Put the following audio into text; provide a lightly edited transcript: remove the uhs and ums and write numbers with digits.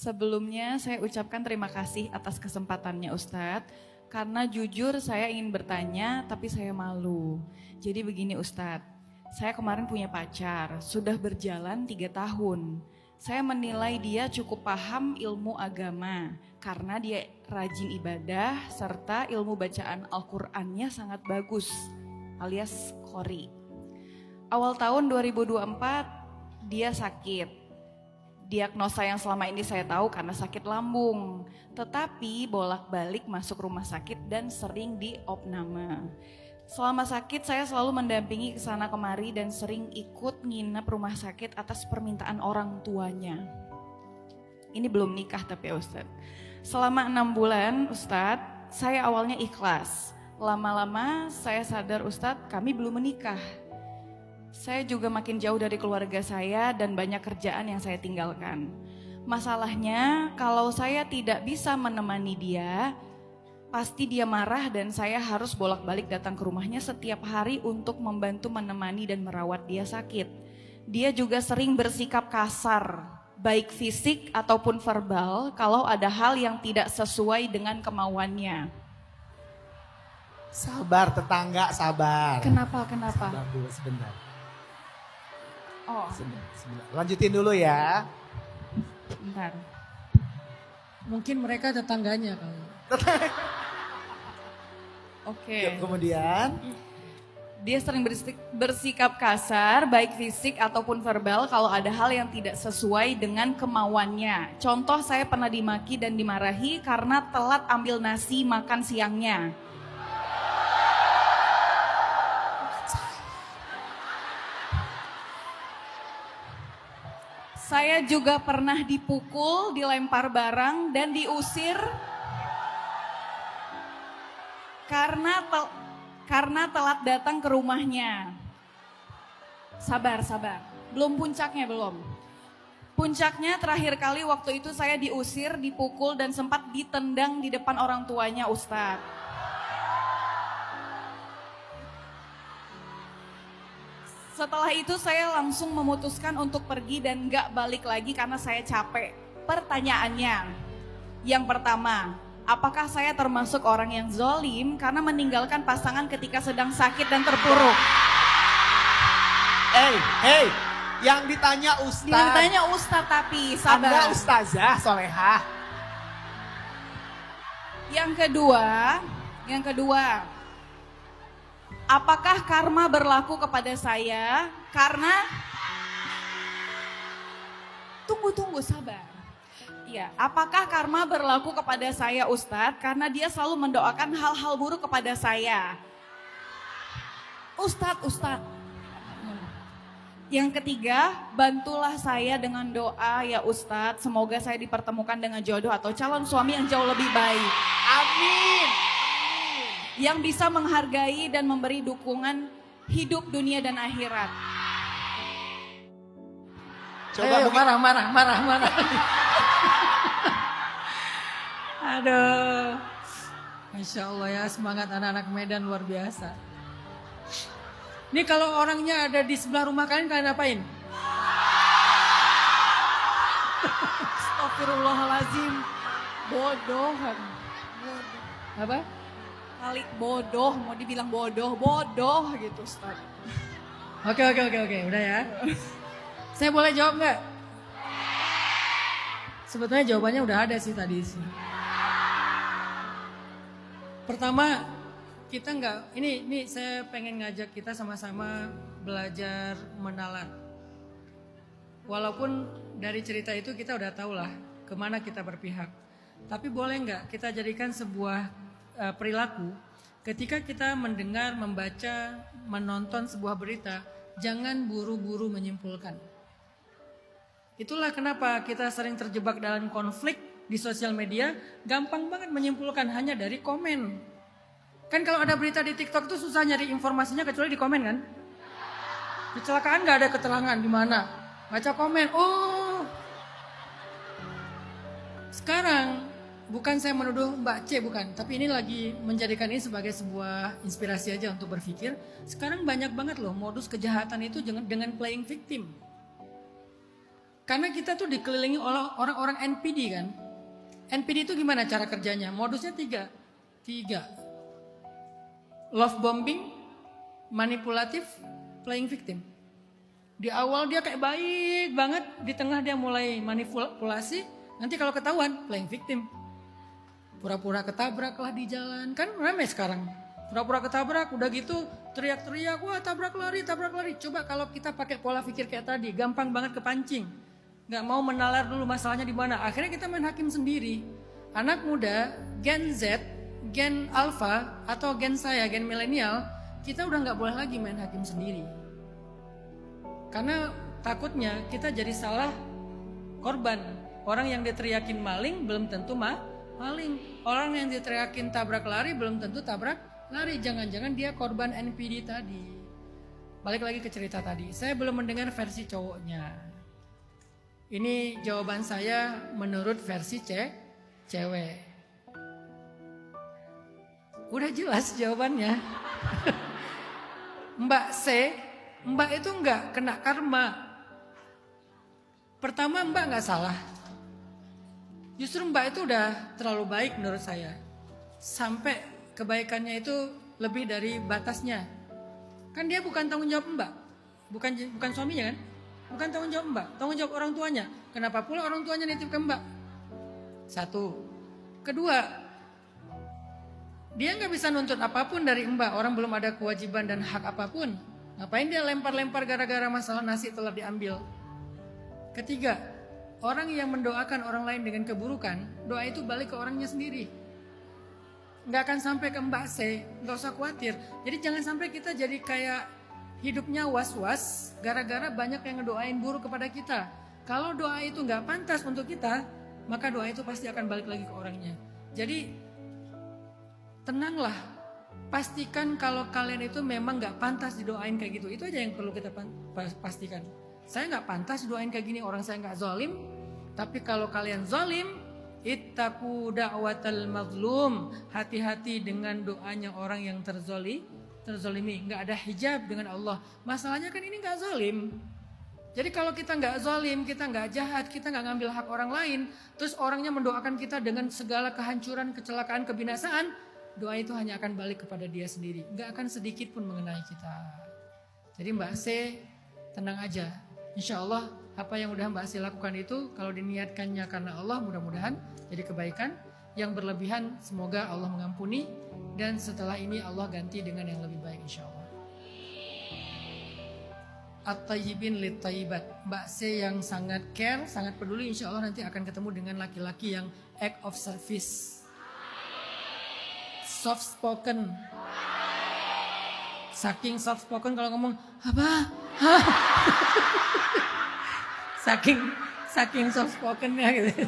Sebelumnya saya ucapkan terima kasih atas kesempatannya Ustadz. Karena jujur saya ingin bertanya tapi saya malu. Jadi begini Ustadz, saya kemarin punya pacar, sudah berjalan 3 tahun. Saya menilai dia cukup paham ilmu agama karena dia rajin ibadah serta ilmu bacaan Al-Qur'annya sangat bagus alias qori. Awal tahun 2024 dia sakit. Diagnosa yang selama ini saya tahu karena sakit lambung, tetapi bolak-balik masuk rumah sakit dan sering diopname. Selama sakit saya selalu mendampingi ke sana kemari dan sering ikut nginep rumah sakit atas permintaan orang tuanya. Ini belum nikah tapi Ustadz. Selama 6 bulan Ustadz, saya awalnya ikhlas. Lama-lama saya sadar Ustadz kami belum menikah. Saya juga makin jauh dari keluarga saya dan banyak kerjaan yang saya tinggalkan. Masalahnya kalau saya tidak bisa menemani dia, pasti dia marah dan saya harus bolak-balik datang ke rumahnya setiap hari untuk membantu menemani dan merawat dia sakit. Dia juga sering bersikap kasar, baik fisik ataupun verbal kalau ada hal yang tidak sesuai dengan kemauannya. Sabar tetangga, sabar. Kenapa? Sabar dulu sebentar. Oh, Sebentar. Lanjutin dulu ya. bentar. Mungkin mereka tetangganya kali. Oke. Kemudian Dia sering bersikap kasar, baik fisik ataupun verbal kalau ada hal yang tidak sesuai dengan kemauannya. Contoh saya pernah dimaki dan dimarahi karena telat ambil nasi makan siangnya. Saya juga pernah dipukul, dilempar barang dan diusir karena telat datang ke rumahnya. Sabar. Belum puncaknya belum. Puncaknya terakhir kali waktu itu saya diusir, dipukul dan sempat ditendang di depan orang tuanya Ustadz. Setelah itu saya langsung memutuskan untuk pergi dan gak balik lagi karena saya capek. Pertanyaannya, yang pertama, apakah saya termasuk orang yang zolim karena meninggalkan pasangan ketika sedang sakit dan terpuruk? Hey, yang ditanya Ustaz. Yang ditanya Ustaz tapi sabar. Anda Ustazah Solehah. Yang kedua, apakah karma berlaku kepada saya karena Tunggu sabar. Ya, apakah karma berlaku kepada saya Ustadz karena dia selalu mendoakan hal-hal buruk kepada saya? Ustadz. Yang ketiga, bantulah saya dengan doa ya Ustadz, semoga saya dipertemukan dengan jodoh atau calon suami yang jauh lebih baik. Amin. Yang bisa menghargai dan memberi dukungan hidup dunia dan akhirat. Coba marah. Aduh. Masya Allah ya, semangat anak-anak Medan luar biasa. Ini kalau orangnya ada di sebelah rumah kalian apain? Astagfirullahaladzim. Bodoh. Apa? Kali bodoh, mau dibilang bodoh gitu Ustaz. Oke, udah ya. Saya boleh jawab nggak? Sebetulnya jawabannya udah ada sih tadi sih. Pertama, kita ini saya pengen ngajak kita sama-sama belajar menalar. Walaupun dari cerita itu kita udah tahu lah kemana kita berpihak. Tapi boleh nggak kita jadikan sebuah perilaku ketika kita mendengar, membaca, menonton sebuah berita, jangan buru-buru menyimpulkan. Itulah kenapa kita sering terjebak dalam konflik di sosial media, gampang banget menyimpulkan hanya dari komen. Kan kalau ada berita di TikTok tuh susah nyari informasinya kecuali di komen kan? Kecelakaan gak ada keterangan di mana. Baca komen, oh. Sekarang bukan saya menuduh Mbak C, bukan. Tapi ini lagi menjadikan ini sebagai sebuah inspirasi aja untuk berpikir. Sekarang banyak banget loh modus kejahatan itu dengan playing victim. Karena kita tuh dikelilingi oleh orang-orang NPD kan. NPD itu gimana cara kerjanya? Modusnya tiga. Love bombing, manipulatif, playing victim. Di awal dia kayak baik banget, di tengah dia mulai manipulasi, nanti kalau ketahuan playing victim. Pura-pura ketabrak lah di jalan, kan ramai sekarang. Pura-pura ketabrak, udah gitu teriak-teriak, wah tabrak lari. Coba kalau kita pakai pola pikir kayak tadi, gampang banget kepancing. Gak mau menalar dulu masalahnya di mana. Akhirnya kita main hakim sendiri. Anak muda, Gen Z, Gen Alpha, atau Gen saya, Gen milenial, kita udah gak boleh lagi main hakim sendiri. Karena takutnya kita jadi salah korban. Orang yang diteriakin maling belum tentu maling. Orang yang diteriakin tabrak lari belum tentu tabrak lari. Jangan-jangan dia korban NPD tadi. Balik lagi ke cerita tadi. Saya belum mendengar versi cowoknya. Ini jawaban saya menurut versi cewek. Udah jelas jawabannya. Mbak itu enggak kena karma. Pertama Mbak enggak salah. Justru Mbak itu udah terlalu baik menurut saya. Sampai kebaikannya itu lebih dari batasnya. Kan dia bukan tanggung jawab Mbak. Bukan suaminya kan? Bukan tanggung jawab Mbak, tanggung jawab orang tuanya. Kenapa pula orang tuanya nitip ke Mbak? Satu. Kedua, dia nggak bisa nuntut apapun dari Mbak. Orang belum ada kewajiban dan hak apapun. Ngapain dia lempar-lempar gara-gara masalah nasi telah diambil? Ketiga, orang yang mendoakan orang lain dengan keburukan, doa itu balik ke orangnya sendiri. Nggak akan sampai ke Mbak C, nggak usah khawatir. Jadi jangan sampai kita jadi kayak hidupnya was-was gara-gara banyak yang ngedoain buruk kepada kita. Kalau doa itu nggak pantas untuk kita, maka doa itu pasti akan balik lagi ke orangnya. Jadi tenanglah, pastikan kalau kalian itu memang nggak pantas didoain kayak gitu. Itu aja yang perlu kita pastikan. Saya nggak pantas didoain kayak gini, orang saya nggak zalim. Tapi kalau kalian zalim, ittaqu da'watal mazlum. Hati-hati dengan doanya orang yang terzolimi, nggak ada hijab dengan Allah. Masalahnya kan ini nggak zalim. Jadi kalau kita nggak zalim, kita nggak jahat, kita nggak ngambil hak orang lain, terus orangnya mendoakan kita dengan segala kehancuran, kecelakaan, kebinasaan, doa itu hanya akan balik kepada dia sendiri, nggak akan sedikit pun mengenai kita. Jadi Mbak C, tenang aja. Insya Allah apa yang udah Mbak C lakukan itu, kalau diniatkannya karena Allah, mudah-mudahan jadi kebaikan. Yang berlebihan semoga Allah mengampuni. Dan setelah ini Allah ganti dengan yang lebih baik insya Allah. At-tayyibin lit-tayyibat. Mbak C yang sangat care, sangat peduli, insya Allah nanti akan ketemu dengan laki-laki yang act of service. Soft spoken. Saking soft spoken kalau ngomong apa? Saking soft spokennya gitu.